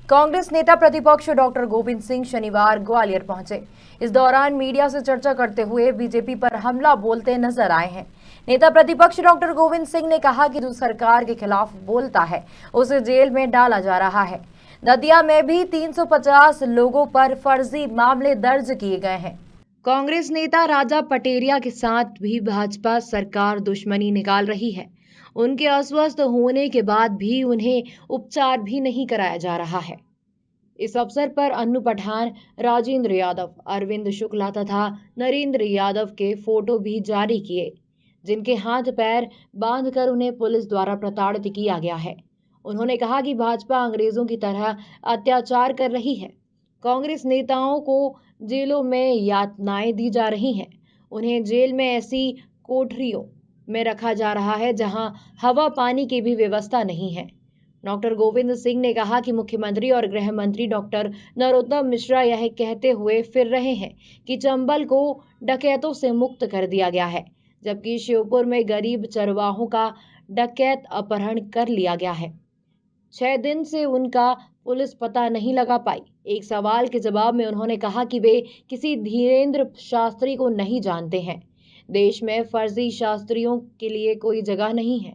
कांग्रेस नेता प्रतिपक्ष डॉक्टर गोविंद सिंह शनिवार ग्वालियर पहुंचे। इस दौरान मीडिया से चर्चा करते हुए बीजेपी पर हमला बोलते नजर आए हैं। नेता प्रतिपक्ष डॉक्टर गोविंद सिंह ने कहा कि जो सरकार के खिलाफ बोलता है उसे जेल में डाला जा रहा है। दतिया में भी 350 लोगों पर फर्जी मामले दर्ज किए गए हैं। कांग्रेस नेता राजा पटेरिया के साथ भी भाजपा सरकार दुश्मनी निकाल रही है। उनके अस्वस्थ होने के बाद भी उन्हें उपचार भी नहीं कराया जा रहा है। इस अवसर पर अन्नू पठान, राजेंद्र यादव, अरविंद शुक्ला तथा नरेंद्र यादव के फोटो भी जारी किए, जिनके हाथ पैर बांधकर उन्हें पुलिस द्वारा प्रताड़ित किया गया है। उन्होंने कहा कि भाजपा अंग्रेजों की तरह अत्याचार कर रही है। कांग्रेस नेताओं को जेलों में यातनाएं दी जा रही हैं। उन्हें जेल में ऐसी कोठरियों में रखा जा रहा है जहां हवा पानी की भी व्यवस्था नहीं है। डॉक्टर गोविंद सिंह ने कहा कि मुख्यमंत्री और गृह मंत्री डॉक्टर नरोत्तम मिश्रा यह कहते हुए फिर रहे हैं कि चंबल को डकैतों से मुक्त कर दिया गया है, जबकि श्योपुर में गरीब चरवाहों का डकैत अपहरण कर लिया गया है। 6 दिन से उनका पुलिस पता नहीं लगा पाई। एक सवाल के जवाब में उन्होंने कहा कि वे किसी धीरेन्द्र शास्त्री को नहीं जानते हैं। देश में फर्जी शास्त्रियों के लिए कोई जगह नहीं है।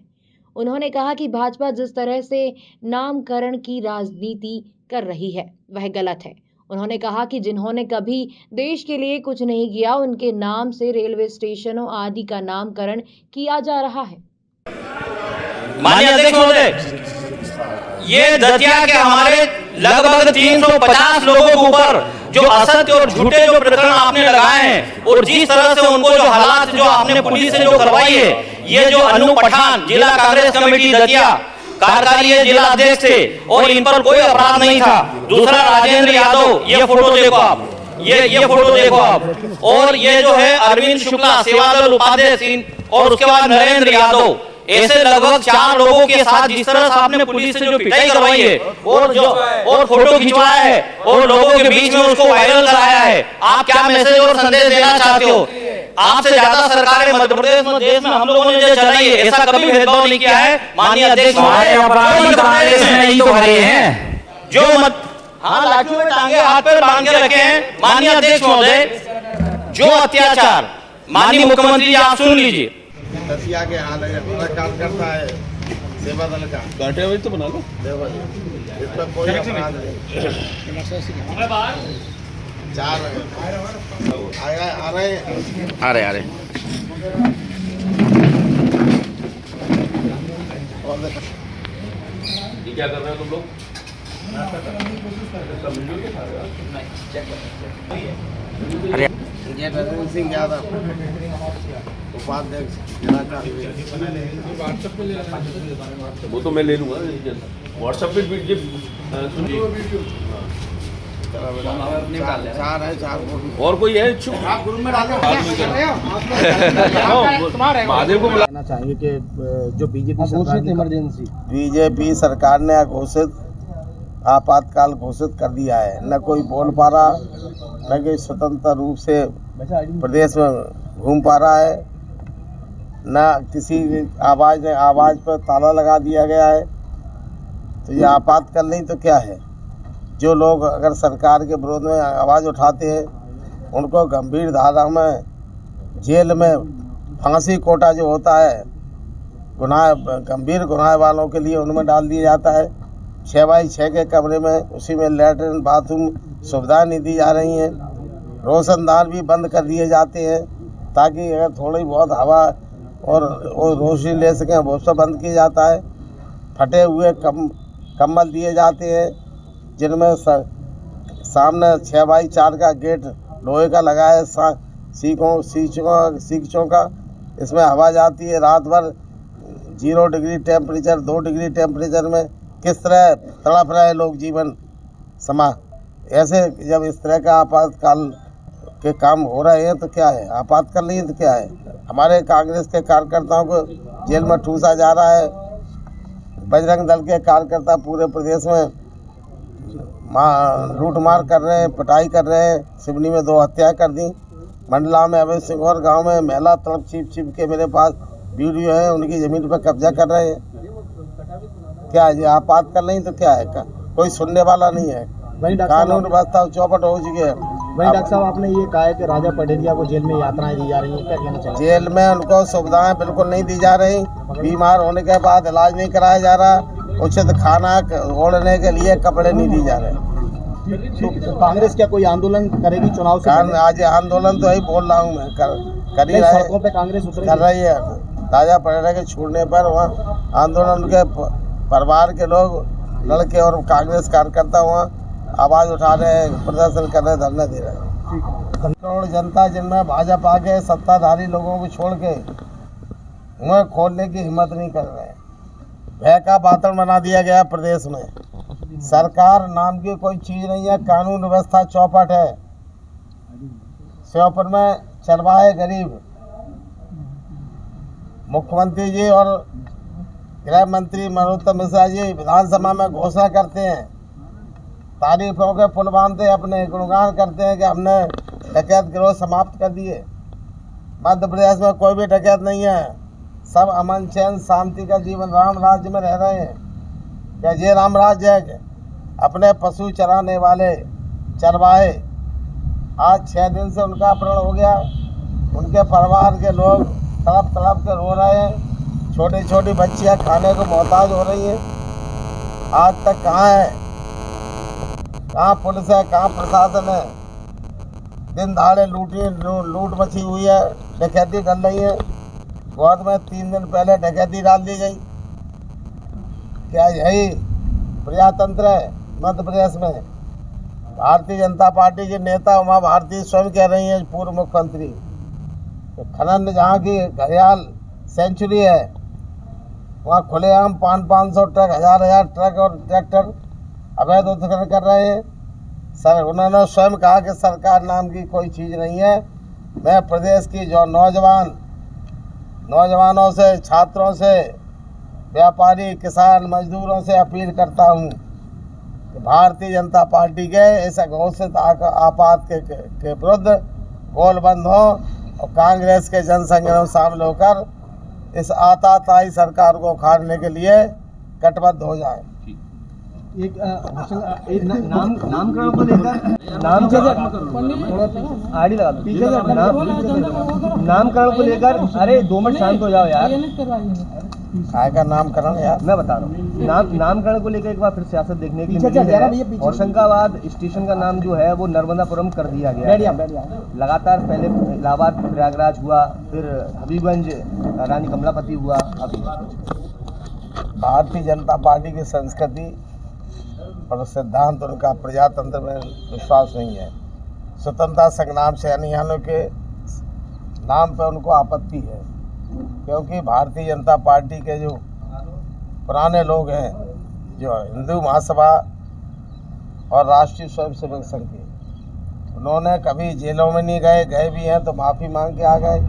उन्होंने कहा कि भाजपा जिस तरह से नामकरण की राजनीति कर रही है वह गलत है। उन्होंने कहा कि जिन्होंने कभी देश के लिए कुछ नहीं किया उनके नाम से रेलवे स्टेशनों आदि का नामकरण किया जा रहा है। माननीय अध्यक्ष महोदय, ये दतिया के हमारे लगभग 350 लोगों के ऊपर जो असत्य और झूठे जो प्रकरण आपने लगाए हैं और जिस तरह से उनको जो हालात जो आपने पुलिस से जो करवाई है, ये जो अन्नू पठान जिला कांग्रेस कमेटी दतिया कार्यकारी जिला अध्यक्ष थे और इन पर कोई अपराध नहीं था। दूसरा राजेंद्र यादव, ये फोटो देखो आप, ये फोटो देखो आप, और ये जो है अरविंद शुक्ला सेवादल उपाध्यक्ष, और उसके बाद नरेंद्र यादव, ऐसे लगभग 4 लोगों के साथ जिस तरह से आपने पुलिस से जो पिटाई करवाई है और फोटो खिंचवाया है और लोगों के बीच में उसको वायरल कराया है, आप क्या मैसेज और संदेश देना चाहते हो? आपसे ज्यादा सरकारें मध्य प्रदेश में देश में हम लोगों ने जो चलाई है, ऐसा कभी भेदभाव नहीं किया है। माननीय अध्यक्ष जो मत हाँ लाठियों में टांगे हाथ पर बांध के रखे हैं। माननीय अध्यक्ष महोदय, जो अत्याचार, माननीय मुख्यमंत्री जी आप सुन लीजिए, दतिया के हाल है, पूरा काम करता है सेवा दल का, बैठे हुए तो बना लो, इस पर कोई अपराध नहीं। 4 आ रहे ये क्या कर रहे हो तुम लोग? ये रतन सिंह यादव उपाध्यक्ष जिला का, वो तो मैं ले लूंगा व्हाट्सएप पे वीडियो चार है, 4 और कोई है इच्छुक ग्रुप में डालो। महादेव को कहना चाहिए कि जो बीजेपी सरकार ने घोषित आपातकाल घोषित कर दिया है। न कोई बोल पा रहा, न कोई स्वतंत्र रूप से प्रदेश में घूम पा रहा है, न किसी आवाज़ पर ताला लगा दिया गया है। तो ये आपातकाल नहीं तो क्या है? जो लोग अगर सरकार के विरोध में आवाज़ उठाते हैं उनको गंभीर धारा में जेल में फांसी कोटा जो होता है गंभीर गुनाह वालों के लिए उनमें डाल दिया जाता है। 6x6 के कमरे में उसी में लैट्रिन बाथरूम सुविधाएं नहीं दी जा रही हैं। रोशनदान भी बंद कर दिए जाते हैं ताकि अगर थोड़ी बहुत हवा और रोशनी ले सकें, वो सब बंद किया जाता है। फटे हुए कम्बल दिए जाते हैं जिनमें सामने 6x4 का गेट लोहे का लगा है, सीखों का, इसमें हवा जाती है। रात भर 0 डिग्री टेम्परेचर, 2 डिग्री टेम्परेचर में किस तरह तड़प रहे लोग जीवन समा। ऐसे जब इस तरह का आपातकाल के काम हो रहे हैं तो क्या है? आपातकाल नहीं तो क्या है? हमारे कांग्रेस के कार्यकर्ताओं को जेल में ठूसा जा रहा है। बजरंग दल के कार्यकर्ता पूरे प्रदेश में लूटमार कर रहे हैं, पिटाई कर रहे हैं। सिवनी में 2 हत्या कर दी। मंडला में अभय सिंह और गाँव में महिला तड़प छिप के मेरे पास वीडियो है, उनकी ज़मीन पर कब्जा कर रहे हैं। क्या है? आपातकाल नहीं तो क्या है? कोई सुनने वाला नहीं है। वहीं डॉक्टर साहब कानून व्यवस्था चौपट हो चुकी है। वहीं डॉक्टर साहब आपने ये कहा है कि राजा पटेरिया को जेल में यातनाएं दी जा रही हैं, क्या कहना चाहिए? जेल में उनको सुविधाएं बिल्कुल नहीं दी जा रही। बीमार होने के बाद इलाज नहीं कराया जा रहा। उचित खाना ओढ़ने के लिए कपड़े नहीं दिए जा रहे। तो कांग्रेस क्या कोई आंदोलन करेगी चुनाव से पहले? आज आंदोलन तो यही बोल रहा हूँ मैं, कर ही नहीं, रहा है, सड़कों पे कांग्रेस कर उतरेगी? रही है। राजा पटेरिया के छूटने पर वहाँ आंदोलन के परिवार के लोग, लड़के और कांग्रेस कार्यकर्ता वहाँ आवाज़ उठा रहे हैं, प्रदर्शन कर रहे हैं, धरना दे रहे हैं। करोड़ जनता जिनमें भाजपा के सत्ताधारी लोगों को छोड़ के वहाँ खोलने की हिम्मत नहीं कर रहे हैं। भय का वातावरण बना दिया गया प्रदेश में। सरकार नाम की कोई चीज़ नहीं है। कानून व्यवस्था चौपट है। श्योपुर में चरवाहे गरीब, मुख्यमंत्री जी और गृह मंत्री मनोत्तम मिश्रा जी विधानसभा में घोषणा करते हैं, तारीफों के पुल बांधते, अपने गुणगान करते हैं कि हमने डकैत गिरोह समाप्त कर दिए। मध्य प्रदेश में कोई भी डकैत नहीं है। सब अमन चैन शांति का जीवन राम राज्य में रह रहे हैं। क्या ये राम राज्य है? अपने पशु चराने वाले चरवाहे आज 6 दिन से उनका अपहरण हो गया। उनके परिवार के लोग तड़प तड़प के रो रहे हैं। छोटी छोटी बच्चियां खाने को मोहताज हो रही हैं। आज तक कहाँ है? कहाँ पुलिस है? कहाँ प्रशासन है? दिन दहाड़े लूट मची हुई है, डकैती कर रही है। गोद में 3 दिन पहले डकैती डाल दी गई। क्या यही प्रजातंत्र है मध्य प्रदेश में? भारतीय जनता पार्टी के नेता उमा भारती स्वयं कह रही हैं, पूर्व मुख्यमंत्री, खनन जहाँ की घड़ियाल सेंचुरी है, वहाँ खुलेआम 500 ट्रक, 1000 ट्रक और ट्रैक्टर अवैध उत्खनन कर रहे हैं। सर उन्होंने स्वयं कहा कि सरकार नाम की कोई चीज़ नहीं है। मैं प्रदेश की जो नौजवानों से, छात्रों से, व्यापारी, किसान, मजदूरों से अपील करता हूँ कि भारतीय जनता पार्टी के इस घोषित आपात के विरुद्ध गोलबंद हो और कांग्रेस के जनसंग्राम शामिल होकर इस आताताई सरकार को उखाड़ने के लिए कटिबद्ध हो जाए। एक नामकरण को लेकर नामकरण को लेकर, अरे 2 मिनट शांत हो जाओ यार। काय का नामकरण यार? मैं बता रहा हूँ। नामकरण को लेकर एक बार फिर सियासत देखने के लिए मिली है। होशंगाबाद स्टेशन का नाम जो है वो नर्मदापुरम कर दिया गया है। लगातार पहले इलाहाबाद प्रयागराज हुआ, फिर हबीबगंज रानी कमलापति हुआ। अभी भारतीय जनता पार्टी की संस्कृति और सिद्धांत, उनका प्रजातंत्र में विश्वास नहीं है। स्वतंत्रता संग्राम सेनानियों के नाम पर उनको आपत्ति है, क्योंकि भारतीय जनता पार्टी के जो पुराने लोग हैं, जो हिंदू महासभा और राष्ट्रीय स्वयंसेवक संघ के, उन्होंने कभी जेलों में नहीं गए भी हैं तो माफ़ी मांग के आ गए।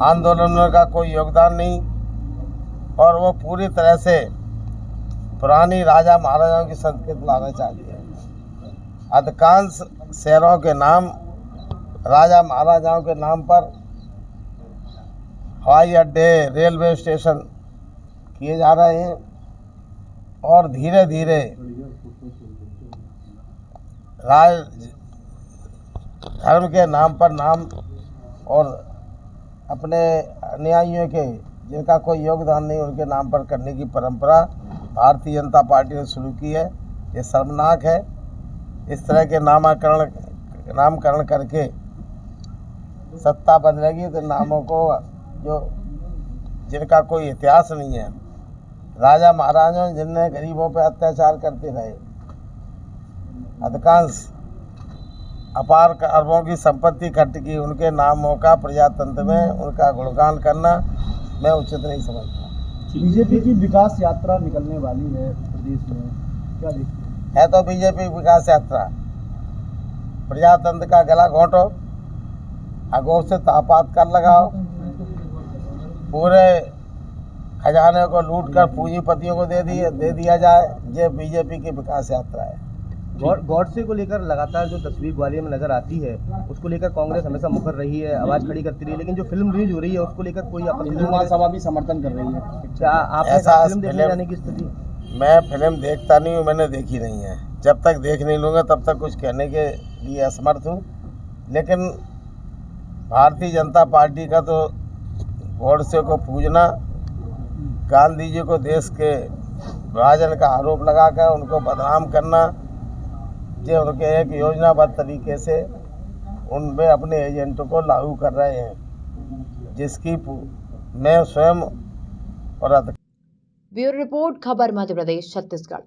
आंदोलनों का कोई योगदान नहीं, और वो पूरी तरह से पुरानी राजा महाराजाओं की संस्कृति लाना चाहती है। अधिकांश शहरों के नाम राजा महाराजाओं के नाम पर हवाई अड्डे, रेलवे स्टेशन किए जा रहे हैं, और धीरे धीरे राज धर्म के नाम पर नाम और अपने अनुयायियों के, जिनका कोई योगदान नहीं, उनके नाम पर करने की परंपरा भारतीय जनता पार्टी ने शुरू की है। ये शर्मनाक है। इस तरह के नामकरण करके सत्ता बदलेगी तो नामों को जिनका कोई इतिहास नहीं है, राजा महाराजा जिनने गरीबों पर अत्याचार करते रहे, अधिकांश अपार अरबों की संपत्ति इकट्ठी की, उनके नामों का प्रजातंत्र में उनका गुणगान करना मैं उचित नहीं समझता। बीजेपी की विकास यात्रा निकलने वाली है प्रदेश में, क्या देखते हैं? है तो बीजेपी विकास यात्रा। प्रजातंत्र का गला घोंटो, अघोषित आपातकाल लगाओ, पूरे खजाने को लूटकर पूंजीपतियों को दे दिया जाए। ये बीजेपी की विकास यात्रा है। गॉडसे को लेकर लगातार जो तस्वीर ग्वालियर में नजर आती है, उसको लेकर कांग्रेस हमेशा मुखर रही है, आवाज खड़ी करती रही है, लेकिन जो फिल्म रिलीज हो रही है उसको लेकर कोई हिंदू महासभा भी समर्थन कर रही है। क्या आप फिल्म देखने जाने की स्थिति? मैं फिल्म देखता नहीं हूँ, मैंने देखी नहीं है। जब तक देख नहीं लूँगा तब तक कुछ कहने के लिए असमर्थ हूँ। लेकिन भारतीय जनता पार्टी का तो गोडसे को पूजना, गांधी जी को देश के विभाजन का आरोप लगाकर उनको बदनाम करना, जो उनके एक योजनाबद्ध तरीके से उनमें अपने एजेंटों को लागू कर रहे हैं, जिसकी मैं स्वयं और ब्यूरो रिपोर्ट, खबर मध्य प्रदेश छत्तीसगढ़।